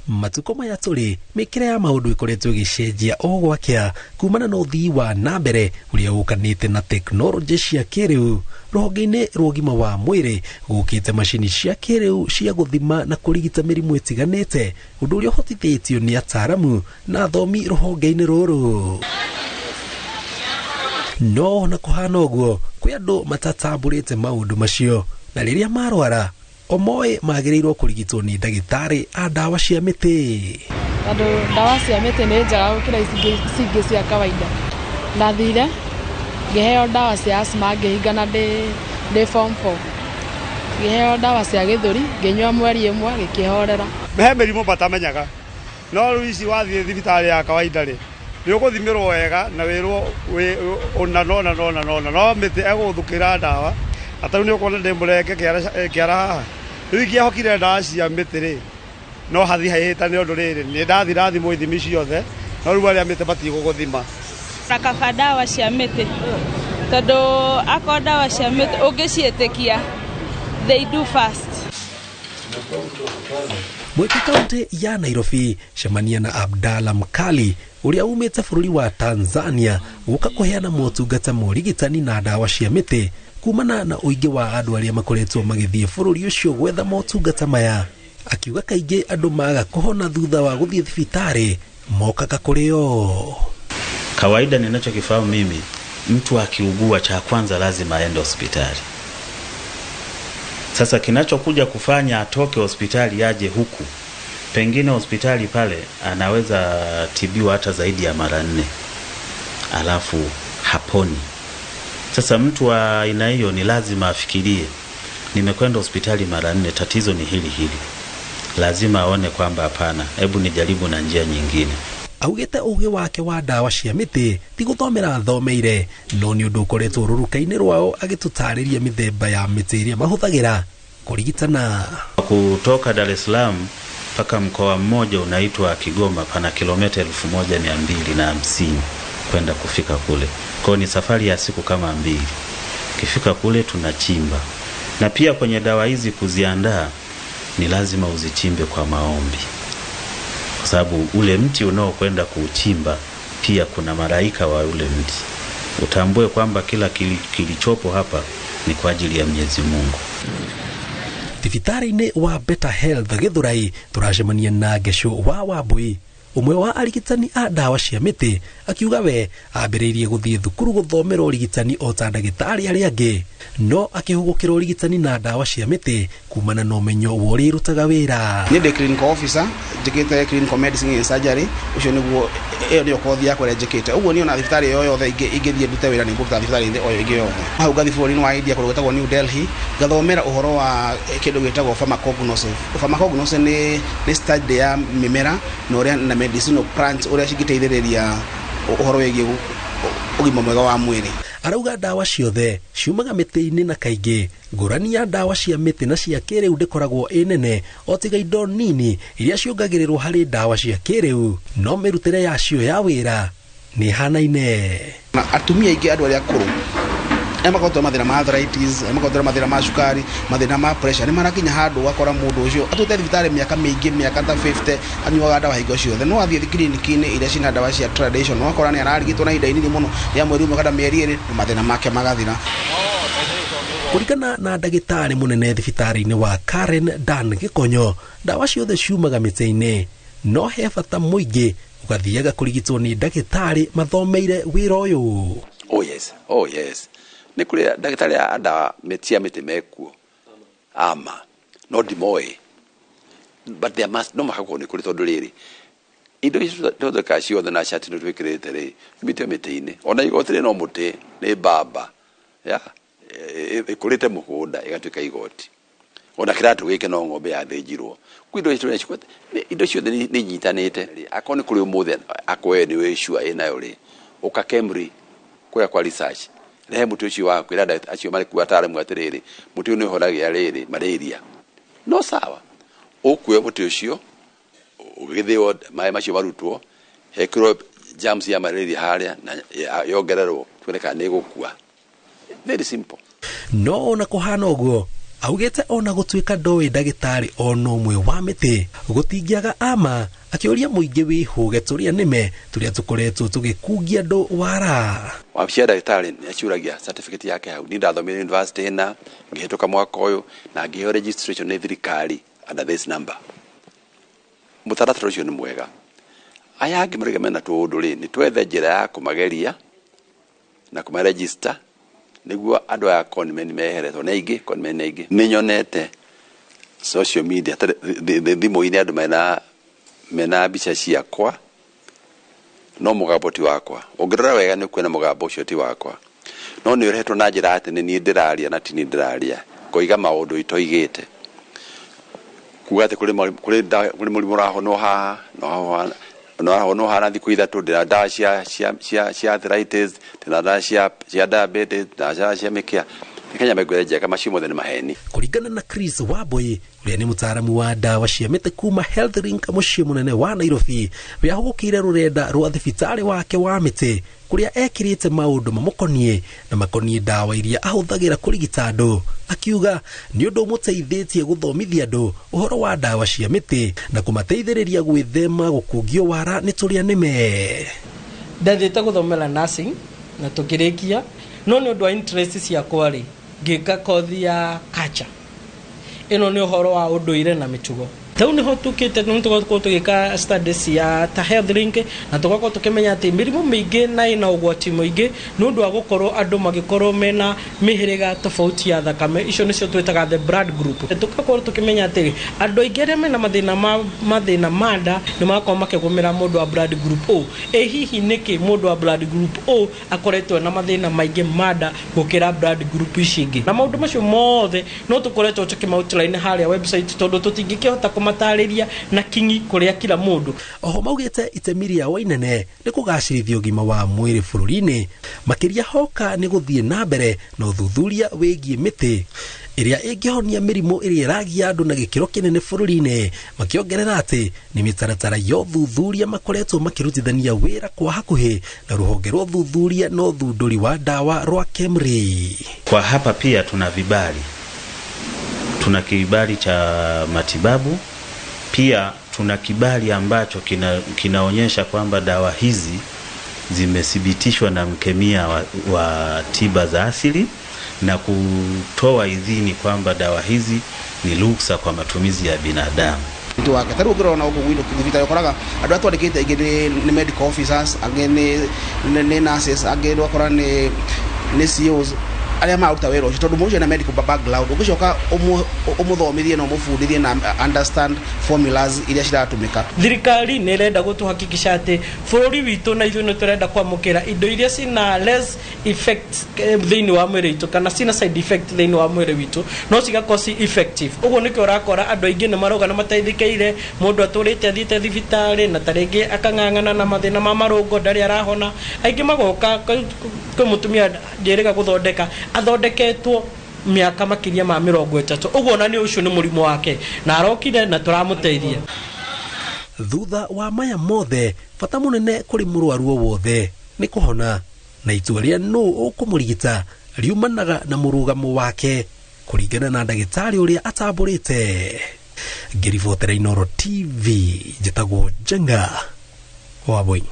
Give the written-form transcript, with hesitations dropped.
Matuko maya tuli mikire ya maundu ikoretwo gicenjia o gwakĩa kumana na uthii wa nambere uria ukanite na teknoloji cia kiriu ruhonge-ini rwa ũgima wa mwĩrĩ gukite mashini cia kiriu cia guthima na kurigita mirimu itiganite undu uria hotithitio ni ataaramu na athomi ruhonge-ini ruru. No na kuhana uguo kwi andu matatamburite maundu macio na riria marwara omoe magirirwo kurigitwo ni ndagitari a dawa cia miti. Andu dawa cia miti ni njega gukira icingi cia kawaida. Ndathire ngiheo dawa cia asthma ngihingana ndi form 4. Ngiheo dawa cia githuri nginywa mweri ĩmwe gikihorera. He mĩrimũ batamenyaga no rĩu ici wathie thibitari ya kawaida ri nĩũgũthimirwo wega na wĩrwo no mĩtĩ egũthukĩra dawa atau nĩ ũkona ndĩmũrenge kĩara haha rĩu ingĩahokire dawa cia mĩtĩ rĩ no hathi haihĩtane ũndũ rĩrĩ nĩ ndathirathimwo ithimi ciothe no rĩu arĩa mĩtĩ batie gũgũthima nakaba dawa cia mĩtĩ tondũ akwa dawa cia mĩtĩ ũngĩciĩtĩkia they do fast. Mweke kaunti ya Nairobi cemania na Abdalla Mkali uria umite bũrũri wa Tanzania guka kuheana motungata morigitani na dawa cia mĩtĩ kumana na uingi wa andu aria makoretwo magithie bũrũri ucio gwetha motungata maya, akiuga kaingĩ andu maga kuhona thutha wa guthie thibitari mokaga kureo. Kawaida ninachokifahamu mimi, mtu akiugua cha kwanza lazima aende hospitali. Sasa kinachokuja kufanya atoke hospitali aje huku, pengine hospitali pale anaweza tibiwa hata zaidi ya mara 4 alafu haponi. Sasa mtu wa aina hiyo ni lazima afikirie, nimekwenda hospitali mara 4, tatizo ni hili. Lazima aone kwamba hapana, hebu nijaribu na njia nyingine. Augete uge wake wa dawa cia mĩtĩ ti guthomera thomeire no ni undu ukoretwo ruruka-ini rwao agitutariria mithemba ya mĩtĩ iria mahuthagira kurigitana. Kutoka Dar es Salaam mpaka mkoa mmoja unaitwa Kigoma pana kilomita 1250 kwenda kufika kule. Kwa ni safari ya siku kama 2. Kifika kule tunachimba. Na pia kwenye dawa hizi kuziandaa ni lazima uzichimbe kwa maombi. Kwa sababu ule mti unaokwenda kuuchimba pia kuna malaika wa ule mti. Utambue kwamba kila kilichopo hapa ni kwa ajili ya Mwenyezi Mungu. Thibitari-ini wa Better Health Githurai turacemania na Gesho wa Wambui, umwe wa arigitani a dawa cia mĩtĩ, akiuga we ambĩrĩirie gũthie thukuru gũthomera ũrigitani o ta ndagĩtarĩ arĩa angĩ, no akĩhũgũkĩra ũrigitani na dawa cia mĩtĩ kumana na ũmenyo wa ũrĩa irutaga wĩra. Nĩ ndĩ clinical officer njĩkĩte clinical medicine and surgery, ũcio nĩguo ĩyo nĩyo kothi yakwa ĩrĩa njĩkĩte. Ũguo niĩ ona thibitarĩ yo yothe ingĩthiĩ ndute wĩra nĩngũruta thibitarĩ-inĩ o ĩngĩ yothe. Hau ngathi bũrũri-inĩ wa India kũrĩa gwĩtagwo New Delhi ngathomera ũhoro wa kĩndũ gĩtagwo pharmacognosy. Pharmacognosy nĩ study ya mĩmera na ũrĩa na medicinal plants ũrĩa cingĩteithĩrĩria ũhoro wĩgiĩ ũgima mwega wa mwĩrĩ. Arauga dawa ciothe ciumaga mĩtĩ-inĩ na kaingĩ ngũrani ya dawa cia mĩtĩ na cia kĩrĩu ndĩkoragwo ĩnene o tiga indo nini iria ciongagĩrĩrwo harĩ dawa cia kĩrĩu, no mĩrutĩre yacio ya wĩra nĩ hanaine. Atumia aingĩ andũ arĩa akũrũ emakoretwo mathĩna ma arthritis, emakoretwo mathĩna ma cukari, mathĩna ma pressure, nĩ marakinya handũ wakora mũndũ ũcio atũte thibitarĩ mĩaka mĩingĩ, mĩaka ta 50 anyuaga dawa hingo ciothe. No athiĩ clinic-inĩ iria cina dawa cia tradition wakora nĩ ararigitwo na ihinda inini mũno ya mweri ũmwe kana mĩeri 2 na mathĩna make magathira. Kũringana na ndagĩtarĩ mũnene thibitarĩ-inĩ wa Karen Dan Gikonyo, dawa ciothe ciumaga mĩtĩ-inĩ, no he bata mũingĩ ũgathiaga kũrigitwo nĩ ndagĩtarĩ mathomeire wĩra ũyũ. Oh yes. Nĩ kũrĩ ndagĩtarĩ a dawa cia mĩtĩ mekuo ama no ndimoĩ, but there must no makakorwo nĩ kũrĩ tondũ rĩrĩ indo icio tũtheka ciothe na cati nĩ twĩkĩrĩte rĩ mĩtĩ mĩtĩ-inĩ ona igoti no mũtĩ nĩ mbamba ĩkũrĩte mũgũnda ĩgatuĩka igoti, ona kĩratũ gĩkĩ no ng'ombe yathĩnjirwo. Indo ciothe nĩ nyitanĩte. Akorwo nĩ kũrĩ ũmũthĩ akoe nĩ wĩcua ĩnayo rĩ ũka Kemri kwa research rehe mũtĩ ũcio wa kwĩra acio marĩ kuo ataaramu atĩrĩrĩ mũtĩ ũyũ nĩ ũhoragia rĩrĩ malaria no sawa, ũkuoya mũtĩ ũcio ũgĩthĩo maĩ macio marutwo hekĩrwo germs ya malaria harĩa na yongererwo tuone kana nĩ gũkua. Very simple. No na kuhana ũguo augete ona gutwika ndowe ndagitari ono mwe wa miti gutingiaga ama akioria muingi wihuge turia nime turia tukoretwo tugikungia ndo wara wabicia ndagitari ni acuragia certificate yake hau ni ndathomire university na ngihituka mwaka uyu na ngiheo registration ni thirikari under this number mutaratara ucio ni mwega aya angi murigemena tundu ri ni twethe njira ya kumageria na kumaregister niguo andu aya conmen meheretwo na ingi conmen na ingi ninyonete social media thimu-ini andu mena mbica ciakwa no mugambo ti wakwa ungirora wega ni kwena mugambo ucio ti wakwa no ni urehetwo na njira ati ni ndiraria na ti ni ndiraria koiga maundu itoigite kuga ati kuri murimu rahono haha no hana thiku ithatu ndina ndawa cia arthritis ndina ndawa cia diabetes ndawa cia mikia Kenya megwereja kama shimo theni maheni. Kuringana na Chris Waboi uria ni mutaaramu wa ndawa cia miti kuma Health Link mucii munene wa Nairobi wiahugukire rurenda rwa thibitari wake wa miti kuria ekirite maundu mamukonie na makonie ndawa iria ahuthagira kurigita andu akiuga ni undu muteithitie guthomithia andu uhoro wa ndawa cia miti na kumateithiriria gwithema gukungio wara ni turia nime ndathite guthomera nursing na tukirikia no ni undu wa interest cia kwari ngika kothi ya kacha ino ni uhoro wa unduire na mitugo tau ni ho tukite no tugakorwo tugika studies ya ta Health Link na tugakorwo tukimenya ati mirimu mingi na ina ugwati muingi ni undu wa gukorwo andu magikorwo mena mihiriga tofauti ya thakame icio nicio twitaga the blood group tugakorwo tukimenya ati andu aingere mena mathina manda ni makorwo makigumira mundu wa blood group O hihi niki mundu wa blood group O akoretwo na mathina maingi manda gukira blood group icingi na maundu macio mothe no tukoretwo tukimautline haria website tondu tutingikihota matariria na kingi kuria kila mundu oho maugite itemiria wa inene ni kugacirithia ugima wa mwiri bururi-ini makiria hoka ni guthie na mbere na uthuthuria wigie miti iria ingihonia mirimu iria iragia andu na gikiro kinene bururi-ini makiongerera ati ni mitaratara yo thuthuria makoretwo makirutithania wira kwa hakuhi na ruhonge rwa thuthuria no thunduri wa dawa rwa KEMRI. Kwa hapa pia tuna vibali, tuna kibali cha matibabu, pia tuna kibali ambacho kinaonyesha kwamba dawa hizi zimethibitishwa na mkemia wa tiba za asili na kutoa idhini kwamba dawa hizi ni ruksa kwa matumizi ya binadamu. Ndio wake taru ngirona uko gwindo kithivita yokoraga andu atwandikite ingi ni medical officers angi ni nurses angi wakora ni CEOs aria maruta wero tondu mucio na medical background ugicoka umuthomithie no mufundithie na understand formulas iria ciratumika. Thirikari ni renda gutuhakikisha ati bururi witu na ithuĩ turenda kwamukira indo iria cina less effect thiini wa mwiri witu kana cina side effect thiini wa mwiri witu no cigakorwo ci effective. Uguo nikio urakora andu aingi ni maroga na mateithikeire mundu aturite athite thibitari na taringi akang'ang'ana na mathina ma marungo ndari arahona aingi magoka kwa mutumia njiriga guthondeka athondeketwo miaka makiria ma 30 uguo na ni ucio ni murimo wake na arokire na turamuteithia. Thutha wa maya mothe bata munene kuri murwaru wothe ni kuhona na itua ria no ukumurigita riumanaga na murugamo wake kuringana na ndagitari uria atamburite. Ngiribotera Inooro TV njitagwo Jenga Waboi.